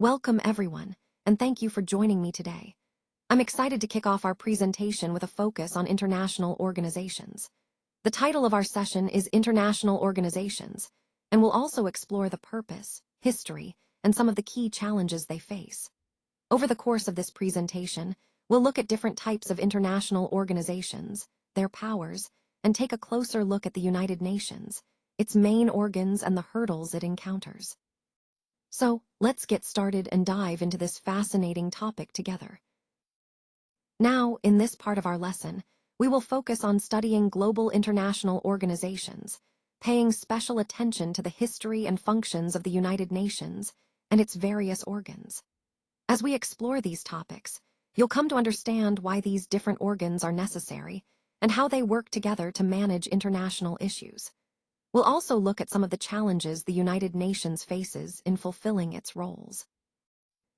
Welcome everyone, and thank you for joining me today. I'm excited to kick off our presentation with a focus on international organizations. The title of our session is International Organizations, and we'll also explore the purpose, history, and some of the key challenges they face. Over the course of this presentation, we'll look at different types of international organizations, their powers, and take a closer look at the United Nations, its main organs and the hurdles it encounters. So, let's get started and dive into this fascinating topic together. Now, in this part of our lesson, we will focus on studying global international organizations, paying special attention to the history and functions of the United Nations and its various organs. As we explore these topics, you'll come to understand why these different organs are necessary and how they work together to manage international issues. We'll also look at some of the challenges the United Nations faces in fulfilling its roles.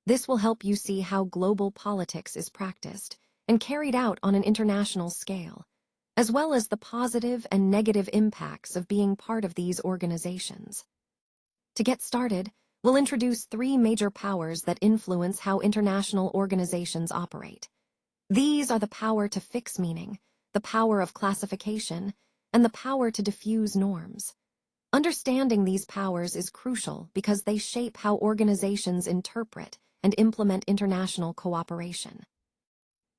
This will help you see how global politics is practiced and carried out on an international scale, as well as the positive and negative impacts of being part of these organizations. To get started, we'll introduce three major powers that influence how international organizations operate. These are the power to fix meaning, the power of classification, and the power to diffuse norms. Understanding these powers is crucial because they shape how organizations interpret and implement international cooperation.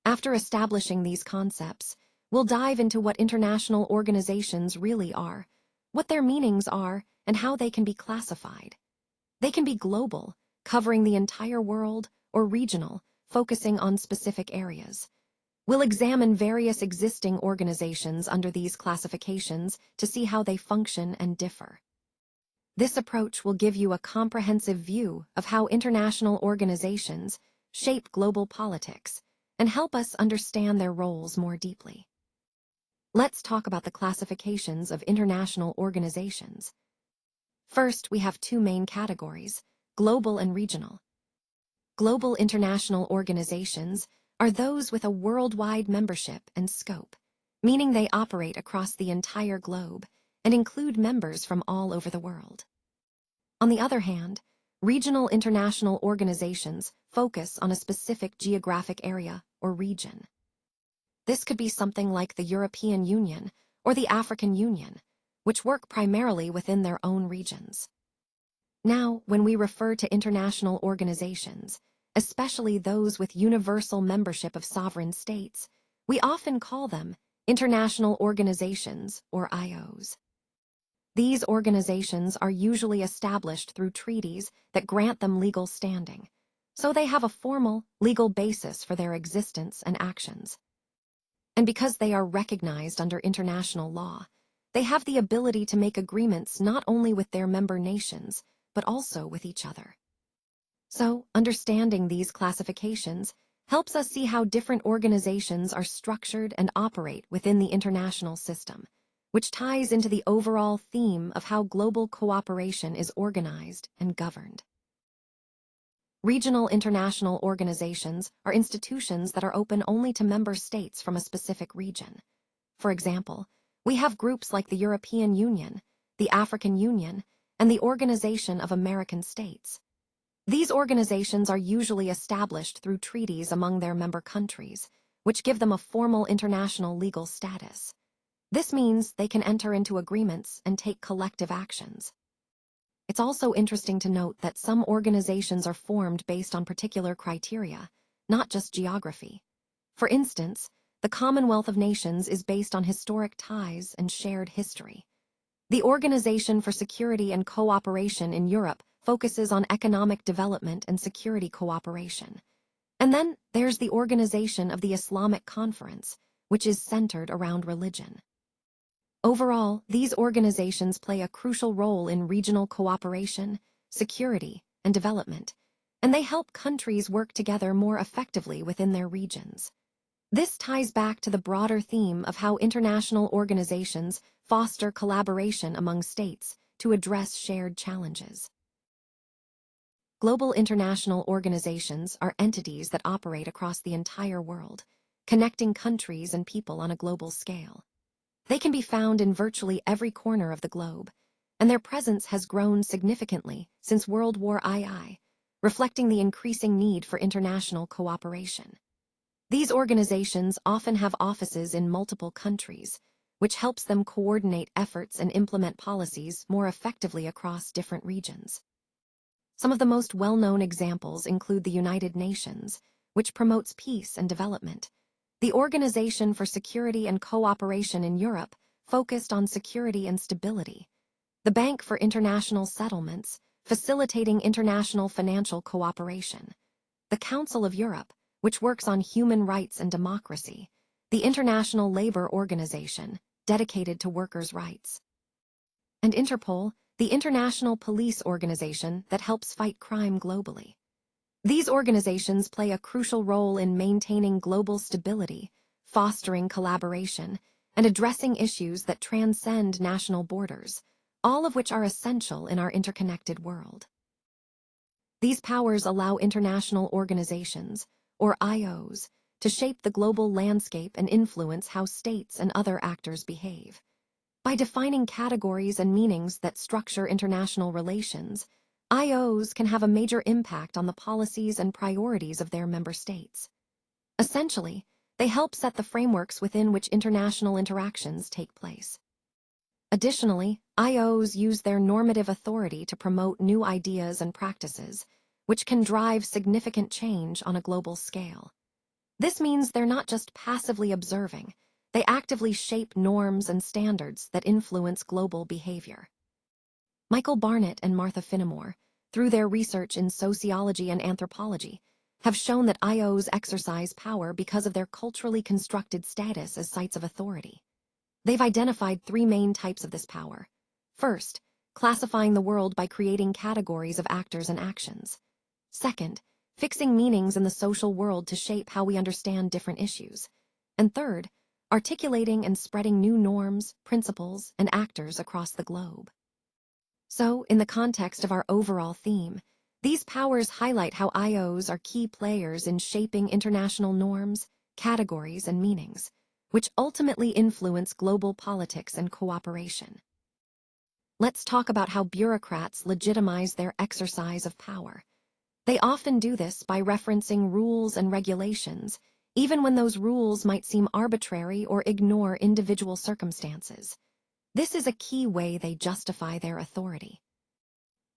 After establishing these concepts, we'll dive into what international organizations really are, what their meanings are, and how they can be classified. They can be global, covering the entire world, or regional, focusing on specific areas. We'll examine various existing organizations under these classifications to see how they function and differ. This approach will give you a comprehensive view of how international organizations shape global politics and help us understand their roles more deeply. Let's talk about the classifications of international organizations. First, we have two main categories, global and regional. Global international organizations are those with a worldwide membership and scope, meaning they operate across the entire globe and include members from all over the world. On the other hand, regional international organizations focus on a specific geographic area or region. This could be something like the European Union or the African Union, which work primarily within their own regions. Now, when we refer to international organizations, especially those with universal membership of sovereign states, we often call them international organizations, or IOs. These organizations are usually established through treaties that grant them legal standing, so they have a formal, legal basis for their existence and actions. And because they are recognized under international law, they have the ability to make agreements not only with their member nations, but also with each other. So, understanding these classifications helps us see how different organizations are structured and operate within the international system, which ties into the overall theme of how global cooperation is organized and governed. Regional international organizations are institutions that are open only to member states from a specific region. For example, we have groups like the European Union, the African Union, and the Organization of American States. These organizations are usually established through treaties among their member countries, which give them a formal international legal status. This means they can enter into agreements and take collective actions. It's also interesting to note that some organizations are formed based on particular criteria, not just geography. For instance, the Commonwealth of Nations is based on historic ties and shared history. The Organization for Security and Cooperation in Europe focuses on economic development and security cooperation. And then there's the Organization of the Islamic Conference, which is centered around religion. Overall, these organizations play a crucial role in regional cooperation, security, and development, and they help countries work together more effectively within their regions. This ties back to the broader theme of how international organizations foster collaboration among states to address shared challenges. Global international organizations are entities that operate across the entire world, connecting countries and people on a global scale. They can be found in virtually every corner of the globe, and their presence has grown significantly since World War II, reflecting the increasing need for international cooperation. These organizations often have offices in multiple countries, which helps them coordinate efforts and implement policies more effectively across different regions. Some of the most well-known examples include the United Nations, which promotes peace and development, the Organization for Security and Cooperation in Europe, focused on security and stability, the Bank for International Settlements, facilitating international financial cooperation, the Council of Europe, which works on human rights and democracy, the International Labour Organization, dedicated to workers' rights, and Interpol, the international police organization that helps fight crime globally. These organizations play a crucial role in maintaining global stability, fostering collaboration, and addressing issues that transcend national borders, all of which are essential in our interconnected world. These powers allow international organizations, or IOs, to shape the global landscape and influence how states and other actors behave. By defining categories and meanings that structure international relations, IOs can have a major impact on the policies and priorities of their member states. Essentially, they help set the frameworks within which international interactions take place. Additionally, IOs use their normative authority to promote new ideas and practices, which can drive significant change on a global scale. This means they're not just passively observing, they actively shape norms and standards that influence global behavior. Michael Barnett and Martha Finnemore, through their research in sociology and anthropology, have shown that IOs exercise power because of their culturally constructed status as sites of authority. They've identified three main types of this power. First, classifying the world by creating categories of actors and actions. Second, fixing meanings in the social world to shape how we understand different issues. And third, articulating and spreading new norms, principles, and actors across the globe. So, in the context of our overall theme, these powers highlight how IOs are key players in shaping international norms, categories, and meanings, which ultimately influence global politics and cooperation. Let's talk about how bureaucrats legitimize their exercise of power. They often do this by referencing rules and regulations, even when those rules might seem arbitrary or ignore individual circumstances. This is a key way they justify their authority.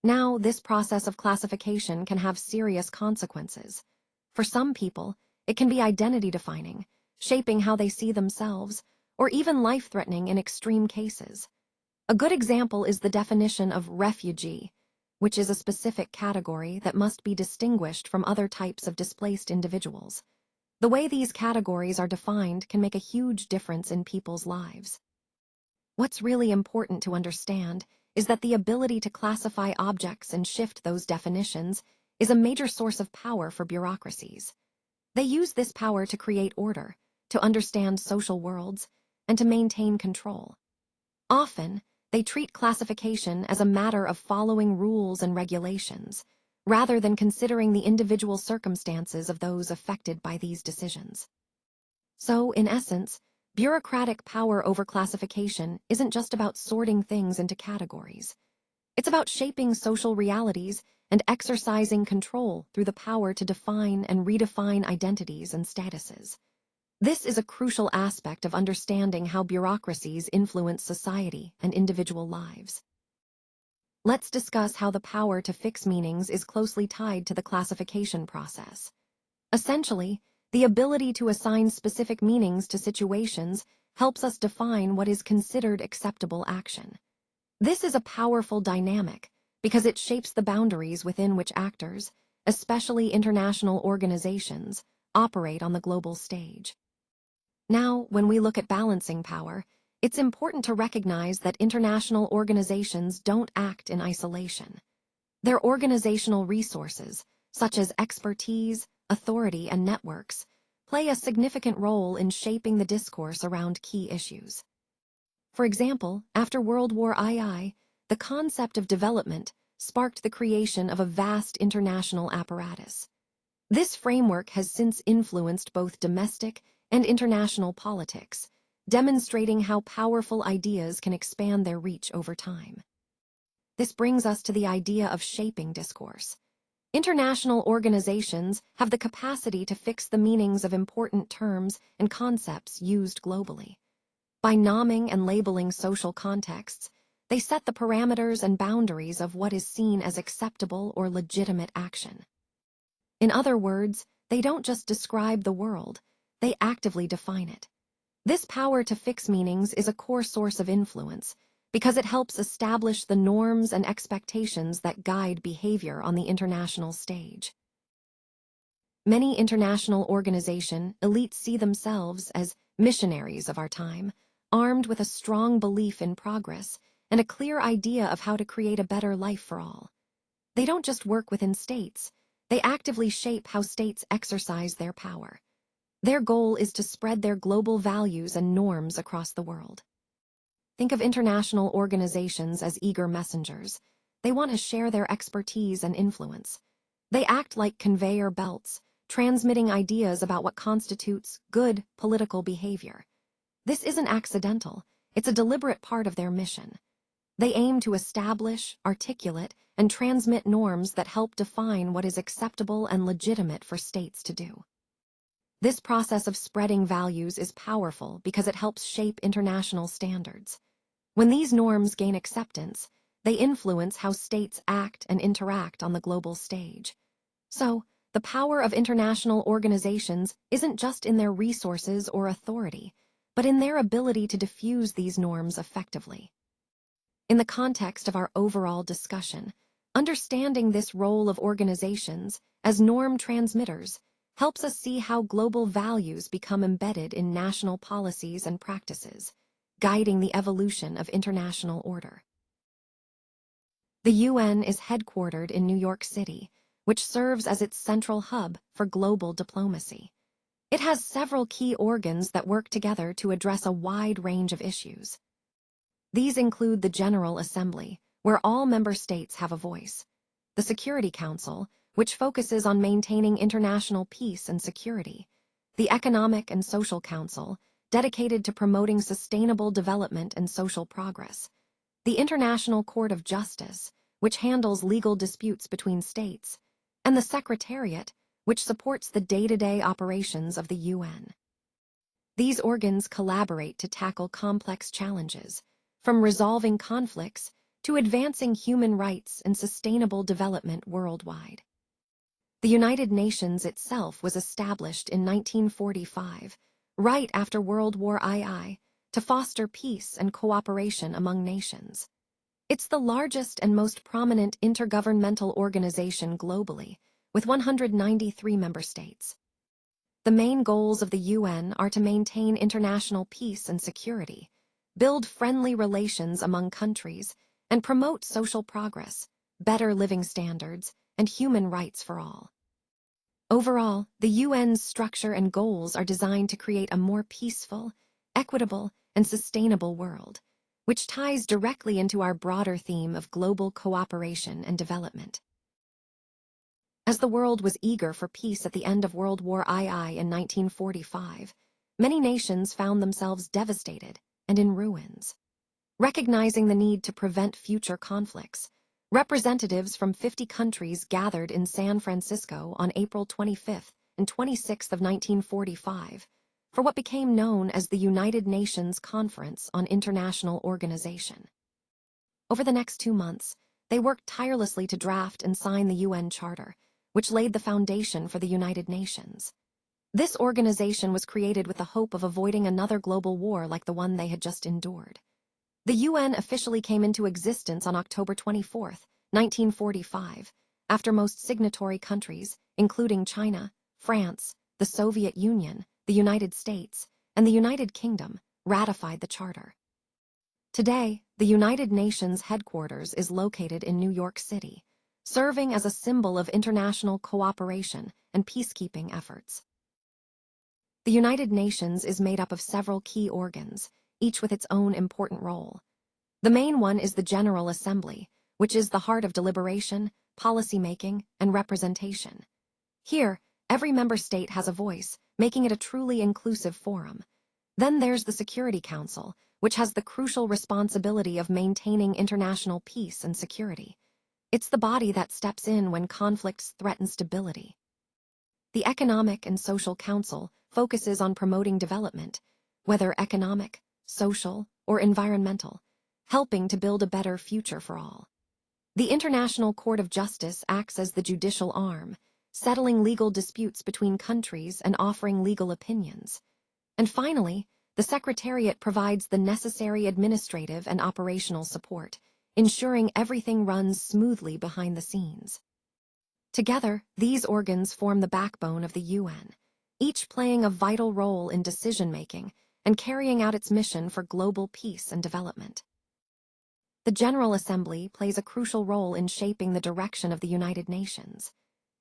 Now, this process of classification can have serious consequences. For some people, it can be identity-defining, shaping how they see themselves, or even life-threatening in extreme cases. A good example is the definition of refugee, which is a specific category that must be distinguished from other types of displaced individuals. The way these categories are defined can make a huge difference in people's lives. What's really important to understand is that the ability to classify objects and shift those definitions is a major source of power for bureaucracies. They use this power to create order, to understand social worlds, and to maintain control. Often, they treat classification as a matter of following rules and regulations, rather than considering the individual circumstances of those affected by these decisions. So, in essence, bureaucratic power over classification isn't just about sorting things into categories. It's about shaping social realities and exercising control through the power to define and redefine identities and statuses. This is a crucial aspect of understanding how bureaucracies influence society and individual lives. Let's discuss how the power to fix meanings is closely tied to the classification process. Essentially, the ability to assign specific meanings to situations helps us define what is considered acceptable action. This is a powerful dynamic because it shapes the boundaries within which actors, especially international organizations, operate on the global stage. Now, when we look at balancing power, it's important to recognize that international organizations don't act in isolation. Their organizational resources, such as expertise, authority, and networks, play a significant role in shaping the discourse around key issues. For example, after World War II, the concept of development sparked the creation of a vast international apparatus. This framework has since influenced both domestic and international politics, demonstrating how powerful ideas can expand their reach over time. This brings us to the idea of shaping discourse. International organizations have the capacity to fix the meanings of important terms and concepts used globally. By nomming and labeling social contexts, they set the parameters and boundaries of what is seen as acceptable or legitimate action. In other words, they don't just describe the world, they actively define it. This power to fix meanings is a core source of influence because it helps establish the norms and expectations that guide behavior on the international stage. Many international organization elites see themselves as missionaries of our time, armed with a strong belief in progress and a clear idea of how to create a better life for all. They don't just work within states, they actively shape how states exercise their power. Their goal is to spread their global values and norms across the world. Think of international organizations as eager messengers. They want to share their expertise and influence. They act like conveyor belts, transmitting ideas about what constitutes good political behavior. This isn't accidental, it's a deliberate part of their mission. They aim to establish, articulate, and transmit norms that help define what is acceptable and legitimate for states to do. This process of spreading values is powerful because it helps shape international standards. When these norms gain acceptance, they influence how states act and interact on the global stage. So, the power of international organizations isn't just in their resources or authority, but in their ability to diffuse these norms effectively. In the context of our overall discussion, understanding this role of organizations as norm transmitters helps us see how global values become embedded in national policies and practices, guiding the evolution of international order. The UN is headquartered in New York City, which serves as its central hub for global diplomacy. It has several key organs that work together to address a wide range of issues. These include the General Assembly, where all member states have a voice, the Security Council, which focuses on maintaining international peace and security, the Economic and Social Council, dedicated to promoting sustainable development and social progress, the International Court of Justice, which handles legal disputes between states, and the Secretariat, which supports the day-to-day operations of the UN. These organs collaborate to tackle complex challenges, from resolving conflicts to advancing human rights and sustainable development worldwide. The United Nations itself was established in 1945, right after World War II, to foster peace and cooperation among nations. It's the largest and most prominent intergovernmental organization globally, with 193 member states. The main goals of the UN are to maintain international peace and security, build friendly relations among countries, and promote social progress, better living standards, and human rights for all. Overall, the UN's structure and goals are designed to create a more peaceful, equitable, and sustainable world, which ties directly into our broader theme of global cooperation and development. As the world was eager for peace at the end of World War II in 1945, many nations found themselves devastated and in ruins. Recognizing the need to prevent future conflicts, representatives from 50 countries gathered in San Francisco on April 25th and 26th of 1945 for what became known as the United Nations Conference on International Organization. Over the next 2 months, they worked tirelessly to draft and sign the UN Charter, which laid the foundation for the United Nations. This organization was created with the hope of avoiding another global war like the one they had just endured. The UN officially came into existence on October 24, 1945, after most signatory countries, including China, France, the Soviet Union, the United States, and the United Kingdom, ratified the Charter. Today, the United Nations headquarters is located in New York City, serving as a symbol of international cooperation and peacekeeping efforts. The United Nations is made up of several key organs, each with its own important role. The main one is the General Assembly, which is the heart of deliberation, policy-making, and representation. Here, every member state has a voice, making it a truly inclusive forum. Then there's the Security Council, which has the crucial responsibility of maintaining international peace and security. It's the body that steps in when conflicts threaten stability. The Economic and Social Council focuses on promoting development, whether economic, social, or environmental, helping to build a better future for all. The International Court of Justice acts as the judicial arm, settling legal disputes between countries and offering legal opinions. And finally, the Secretariat provides the necessary administrative and operational support, ensuring everything runs smoothly behind the scenes. Together, these organs form the backbone of the UN, each playing a vital role in decision-making and carrying out its mission for global peace and development. The General Assembly plays a crucial role in shaping the direction of the United Nations.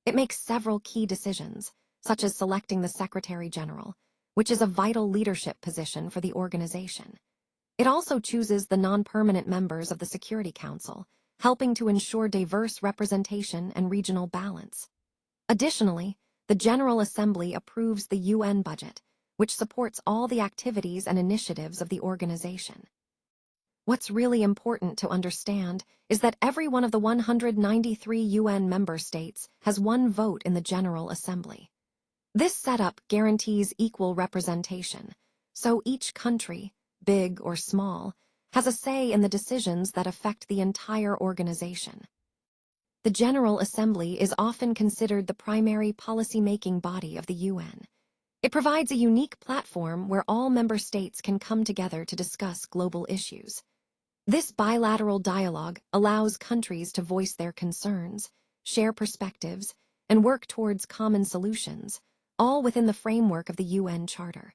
It makes several key decisions, such as selecting the Secretary General, which is a vital leadership position for the organization. It also chooses the non-permanent members of the Security Council, helping to ensure diverse representation and regional balance. Additionally, the General Assembly approves the UN budget, which supports all the activities and initiatives of the organization. What's really important to understand is that every one of the 193 UN member states has one vote in the General Assembly. This setup guarantees equal representation, so each country, big or small, has a say in the decisions that affect the entire organization. The General Assembly is often considered the primary policy-making body of the UN. It provides a unique platform where all member states can come together to discuss global issues. This bilateral dialogue allows countries to voice their concerns, share perspectives, and work towards common solutions, all within the framework of the UN Charter.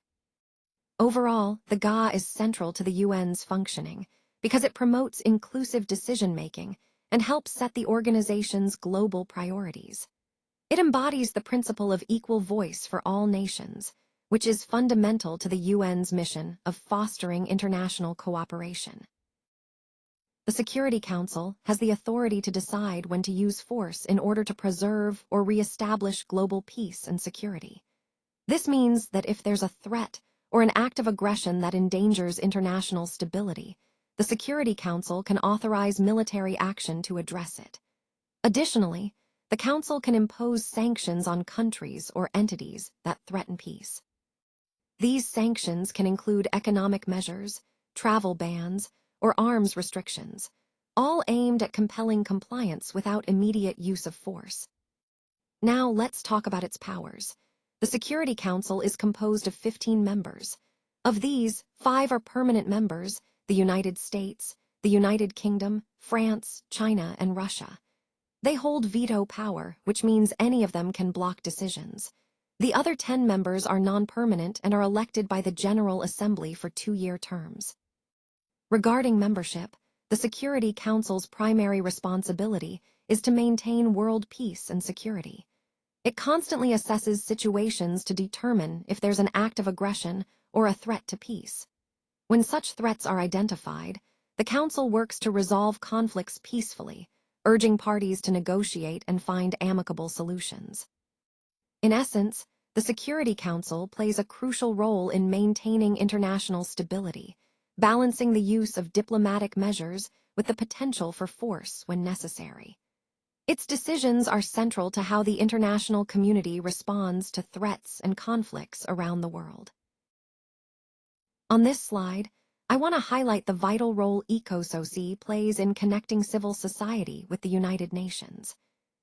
Overall, the GA is central to the UN's functioning because it promotes inclusive decision-making and helps set the organization's global priorities. It embodies the principle of equal voice for all nations, which is fundamental to the UN's mission of fostering international cooperation. The Security Council has the authority to decide when to use force in order to preserve or re-establish global peace and security. This means that if there's a threat or an act of aggression that endangers international stability, the Security Council can authorize military action to address it. Additionally, the Council can impose sanctions on countries or entities that threaten peace. These sanctions can include economic measures, travel bans, or arms restrictions, all aimed at compelling compliance without immediate use of force. Now let's talk about its powers. The Security Council is composed of 15 members. Of these, 5 are permanent members: the United States, the United Kingdom, France, China, and Russia. They hold veto power, which means any of them can block decisions. The other 10 members are non-permanent and are elected by the General Assembly for 2-year terms. Regarding membership, the Security Council's primary responsibility is to maintain world peace and security. It constantly assesses situations to determine if there's an act of aggression or a threat to peace. When such threats are identified, the Council works to resolve conflicts peacefully, urging parties to negotiate and find amicable solutions. In essence, the Security Council plays a crucial role in maintaining international stability, balancing the use of diplomatic measures with the potential for force when necessary. Its decisions are central to how the international community responds to threats and conflicts around the world. On this slide, I want to highlight the vital role ECOSOC plays in connecting civil society with the United Nations.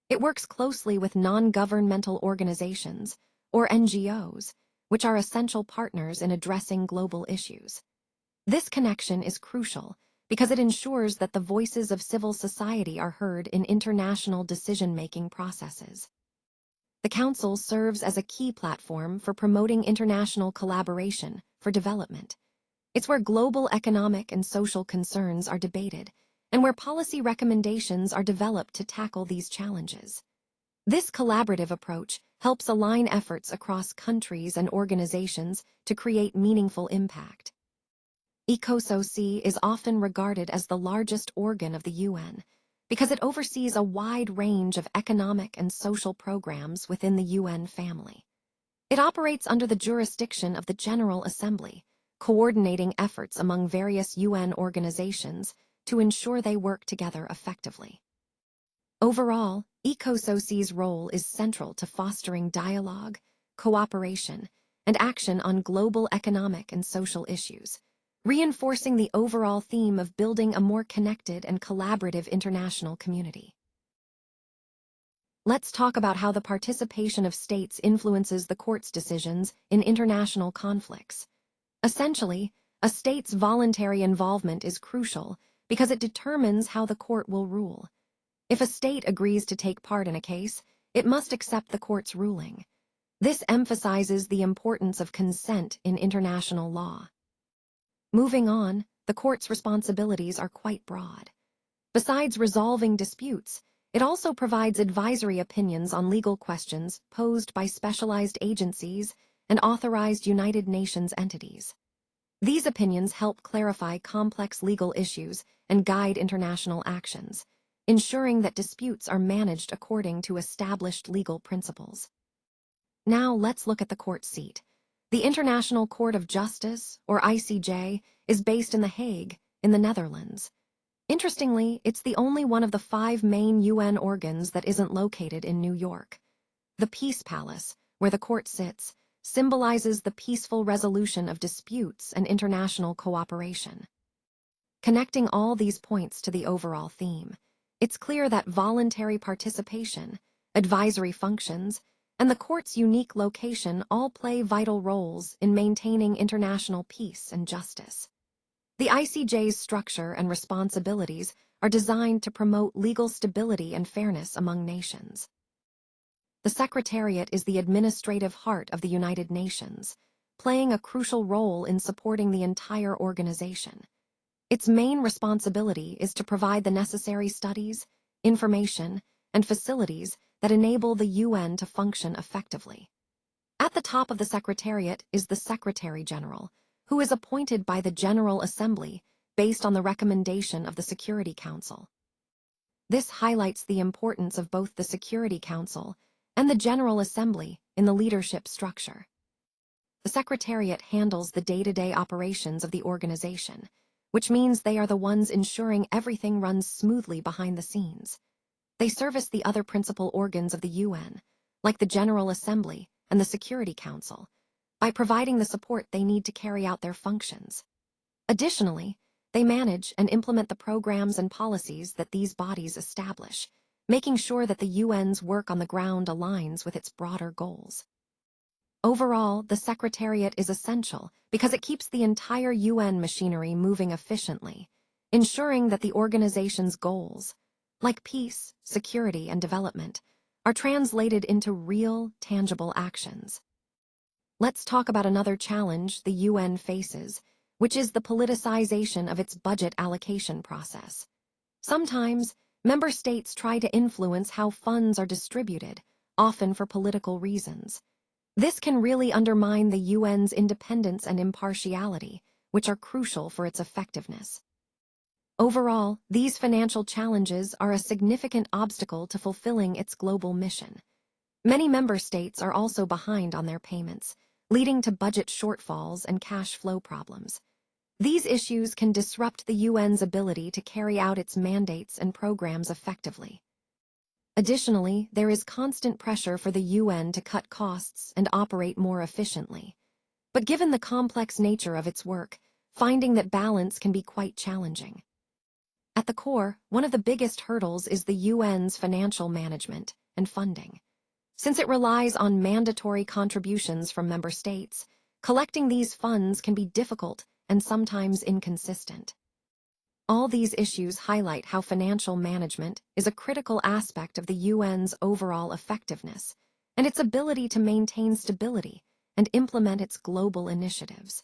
It works closely with non-governmental organizations, or NGOs, which are essential partners in addressing global issues. This connection is crucial because it ensures that the voices of civil society are heard in international decision-making processes. The Council serves as a key platform for promoting international collaboration for development. It's where global economic and social concerns are debated, and where policy recommendations are developed to tackle these challenges. This collaborative approach helps align efforts across countries and organizations to create meaningful impact. ECOSOC is often regarded as the largest organ of the UN because it oversees a wide range of economic and social programs within the UN family. It operates under the jurisdiction of the General Assembly, coordinating efforts among various UN organizations to ensure they work together effectively. Overall, EcoSoci's role is central to fostering dialogue, cooperation, and action on global economic and social issues, reinforcing the overall theme of building a more connected and collaborative international community. Let's talk about how the participation of states influences the court's decisions in international conflicts. Essentially, a state's voluntary involvement is crucial because it determines how the court will rule. If a state agrees to take part in a case, it must accept the court's ruling. This emphasizes the importance of consent in international law. Moving on, the court's responsibilities are quite broad. Besides resolving disputes, it also provides advisory opinions on legal questions posed by specialized agencies and authorized United Nations entities. These opinions help clarify complex legal issues and guide international actions, ensuring that disputes are managed according to established legal principles. Now let's look at the court seat. The International Court of Justice, or ICJ, is based in The Hague, in the Netherlands. Interestingly, it's the only one of the 5 main UN organs that isn't located in New York. The Peace Palace, where the court sits, symbolizes the peaceful resolution of disputes and international cooperation. Connecting all these points to the overall theme, it's clear that voluntary participation, advisory functions, and the court's unique location all play vital roles in maintaining international peace and justice. The ICJ's structure and responsibilities are designed to promote legal stability and fairness among nations. The Secretariat is the administrative heart of the United Nations, playing a crucial role in supporting the entire organization. Its main responsibility is to provide the necessary studies, information, and facilities that enable the UN to function effectively. At the top of the Secretariat is the Secretary General, who is appointed by the General Assembly based on the recommendation of the Security Council. This highlights the importance of both the Security Council and the General Assembly in the leadership structure. The Secretariat handles the day-to-day operations of the organization, which means they are the ones ensuring everything runs smoothly behind the scenes. They service the other principal organs of the UN, like the General Assembly and the Security Council, by providing the support they need to carry out their functions. Additionally, they manage and implement the programs and policies that these bodies establish, making sure that the UN's work on the ground aligns with its broader goals. Overall, the Secretariat is essential because it keeps the entire UN machinery moving efficiently, ensuring that the organization's goals, like peace, security, and development, are translated into real, tangible actions. Let's talk about another challenge the UN faces, which is the politicization of its budget allocation process. Sometimes, member states try to influence how funds are distributed, often for political reasons. This can really undermine the UN's independence and impartiality, which are crucial for its effectiveness. Overall, these financial challenges are a significant obstacle to fulfilling its global mission. Many member states are also behind on their payments, leading to budget shortfalls and cash flow problems. These issues can disrupt the UN's ability to carry out its mandates and programs effectively. Additionally, there is constant pressure for the UN to cut costs and operate more efficiently. But given the complex nature of its work, finding that balance can be quite challenging. At the core, one of the biggest hurdles is the UN's financial management and funding. Since it relies on mandatory contributions from member states, collecting these funds can be difficult and sometimes inconsistent. All these issues highlight how financial management is a critical aspect of the UN's overall effectiveness and its ability to maintain stability and implement its global initiatives.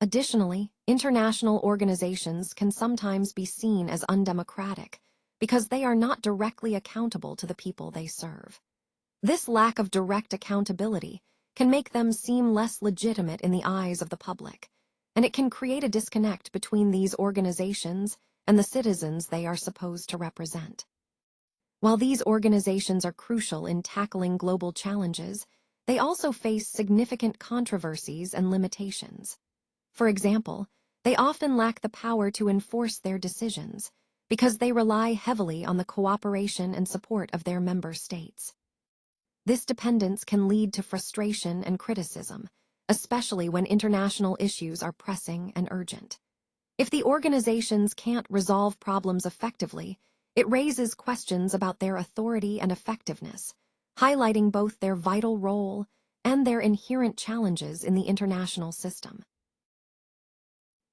Additionally, international organizations can sometimes be seen as undemocratic because they are not directly accountable to the people they serve. This lack of direct accountability can make them seem less legitimate in the eyes of the public, and it can create a disconnect between these organizations and the citizens they are supposed to represent. While these organizations are crucial in tackling global challenges, they also face significant controversies and limitations. For example, they often lack the power to enforce their decisions, because they rely heavily on the cooperation and support of their member states. This dependence can lead to frustration and criticism, especially when international issues are pressing and urgent. If the organizations can't resolve problems effectively, it raises questions about their authority and effectiveness, highlighting both their vital role and their inherent challenges in the international system.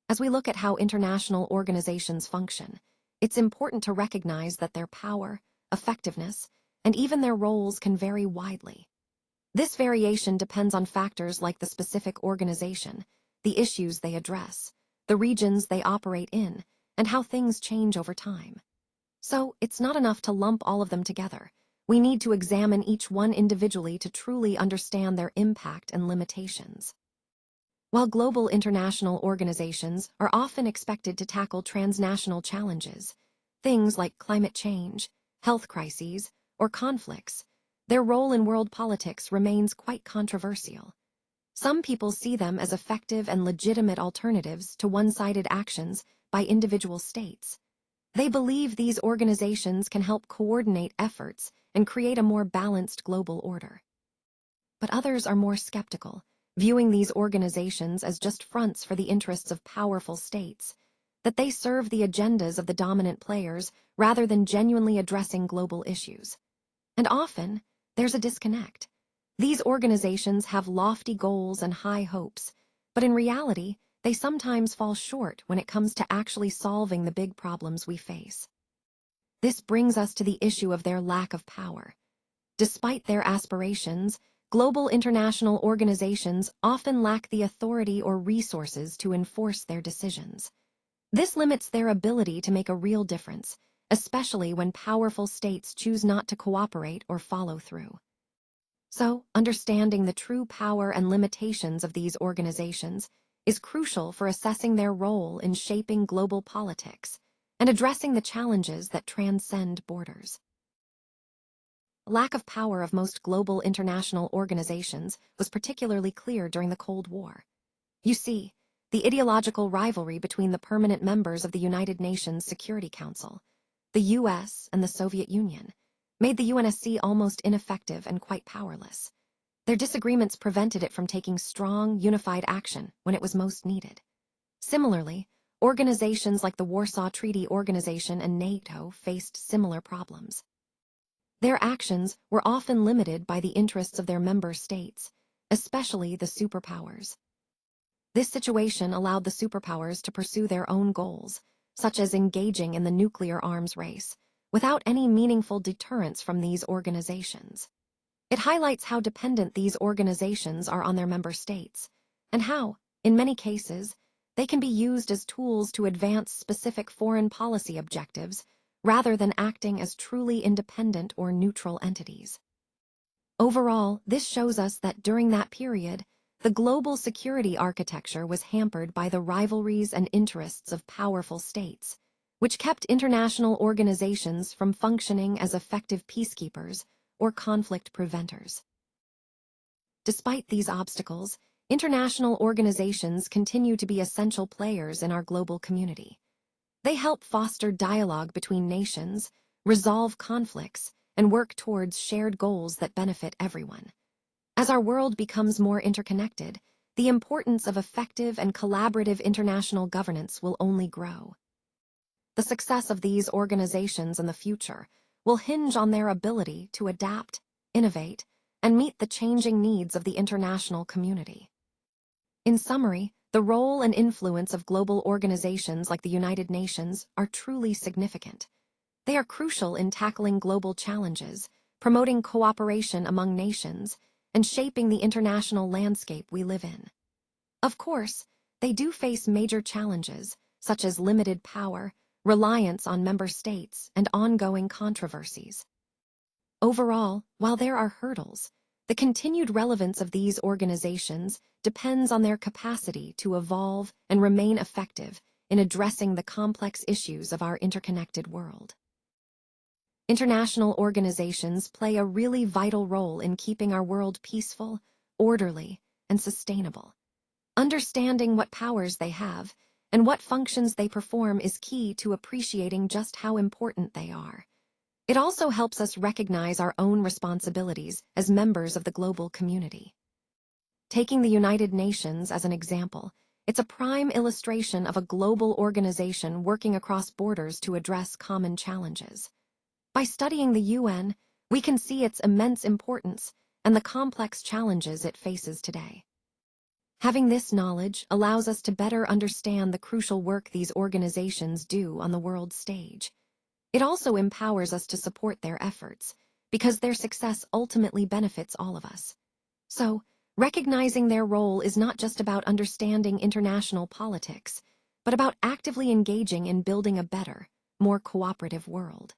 As we look at how international organizations function, it's important to recognize that their power, effectiveness, and even their roles can vary widely. This variation depends on factors like the specific organization, the issues they address, the regions they operate in, and how things change over time. So, it's not enough to lump all of them together. We need to examine each one individually to truly understand their impact and limitations. While global international organizations are often expected to tackle transnational challenges, things like climate change, health crises, or conflicts, their role in world politics remains quite controversial. Some people see them as effective and legitimate alternatives to one-sided actions by individual states. They believe these organizations can help coordinate efforts and create a more balanced global order. But others are more skeptical, viewing these organizations as just fronts for the interests of powerful states, that they serve the agendas of the dominant players rather than genuinely addressing global issues. And often, there's a disconnect. These organizations have lofty goals and high hopes, but in reality, they sometimes fall short when it comes to actually solving the big problems we face. This brings us to the issue of their lack of power. Despite their aspirations, global international organizations often lack the authority or resources to enforce their decisions. This limits their ability to make a real difference, especially when powerful states choose not to cooperate or follow through. So, understanding the true power and limitations of these organizations is crucial for assessing their role in shaping global politics and addressing the challenges that transcend borders. The lack of power of most global international organizations was particularly clear during the Cold War. You see, the ideological rivalry between the permanent members of the United Nations Security Council, the US and the Soviet Union, made the UNSC almost ineffective and quite powerless. Their disagreements prevented it from taking strong, unified action when it was most needed. Similarly, organizations like the Warsaw Treaty Organization and NATO faced similar problems. Their actions were often limited by the interests of their member states, especially the superpowers. This situation allowed the superpowers to pursue their own goals, such as engaging in the nuclear arms race, without any meaningful deterrence from these organizations. It highlights how dependent these organizations are on their member states, and how, in many cases, they can be used as tools to advance specific foreign policy objectives rather than acting as truly independent or neutral entities. Overall, this shows us that during that period, the global security architecture was hampered by the rivalries and interests of powerful states, which kept international organizations from functioning as effective peacekeepers or conflict preventers. Despite these obstacles, international organizations continue to be essential players in our global community. They help foster dialogue between nations, resolve conflicts, and work towards shared goals that benefit everyone. As our world becomes more interconnected, the importance of effective and collaborative international governance will only grow. The success of these organizations in the future will hinge on their ability to adapt, innovate, and meet the changing needs of the international community. In summary, the role and influence of global organizations like the United Nations are truly significant. They are crucial in tackling global challenges, promoting cooperation among nations, and shaping the international landscape we live in. Of course, they do face major challenges, such as limited power, reliance on member states, and ongoing controversies. Overall, while there are hurdles, the continued relevance of these organizations depends on their capacity to evolve and remain effective in addressing the complex issues of our interconnected world. International organizations play a really vital role in keeping our world peaceful, orderly, and sustainable. Understanding what powers they have and what functions they perform is key to appreciating just how important they are. It also helps us recognize our own responsibilities as members of the global community. Taking the United Nations as an example, it's a prime illustration of a global organization working across borders to address common challenges. By studying the UN, we can see its immense importance and the complex challenges it faces today. Having this knowledge allows us to better understand the crucial work these organizations do on the world stage. It also empowers us to support their efforts, because their success ultimately benefits all of us. So, recognizing their role is not just about understanding international politics, but about actively engaging in building a better, more cooperative world.